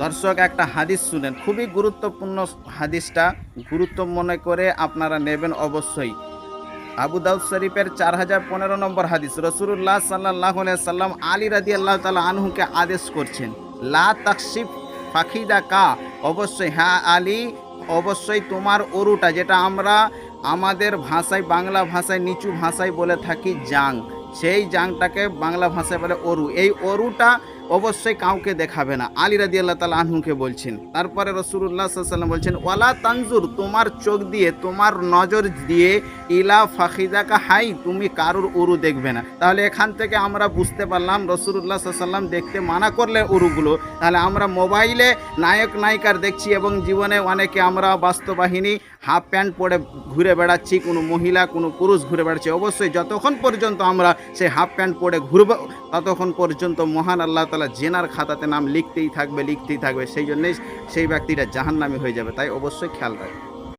দর্শক একটা হাদিস শুনেন, খুবই গুরুত্বপূর্ণ হাদিসটা, গুরুত্ব মনে করে আপনারা নেবেন অবশ্যই। আবু দাউদ শরীফের 4015 নম্বর হাদিস, রসুল্লাহ সাল্লাল্লাহু আলাইহি সাল্লাম আলী রাদিয়াল্লাহু তাআলা আনহুকে আদেশ করছেন, লা তাকশিফ ফাখিদাকা, অবশ্যই হ্যাঁ আলী, অবশ্যই তোমার অরুটা, যেটা আমরা আমাদের ভাষায়, বাংলা ভাষায়, নিচু ভাষায় বলে থাকি জাং, সেই জাংটাকে বাংলা ভাষায় বলে অরু, এই অরুটা অবশ্যই কাউকে দেখাবে না, আলী রাদিয়াল্লাহু তাআলা আনহুকে বলছেন। তারপরে রাসূলুল্লাহ সাল্লাল্লাহু আলাইহি ওয়াসাল্লাম বলছেন, ওয়ালা তানজুর, তোমার চোখ দিয়ে, তোমার নজর দিয়ে, ইলা ফাখিদাকা হাই, তুমি কারুর উরু দেখবে না। তাহলে এখান থেকে আমরা বুঝতে পারলাম রাসূলুল্লাহ সাল্লাল্লাহু আলাইহি ওয়াসাল্লাম দেখতে মানা করলে উরুগুলো, তাহলে আমরা মোবাইলে নায়ক নায়িকার দেখছি এবং জীবনে অনেকে আমরা বাস্তবাহিনী হাফ প্যান্ট পরে ঘুরে বেড়াচ্ছি, কোনো মহিলা কোনো পুরুষ ঘুরে বেড়াচ্ছে, অবশ্যই যতক্ষণ পর্যন্ত আমরা সেই হাফ প্যান্ট পরে ঘুরব ততক্ষণ পর্যন্ত মহান আল্লাহ তাআলা জেনার খাতাতে নাম লিখতেই থাকবে, লিখতেই থাকবে, সেই জন্যই সেই ব্যক্তিটা জাহান্নামী হয়ে যাবে। তাই অবশ্যই খেয়াল রাখবে।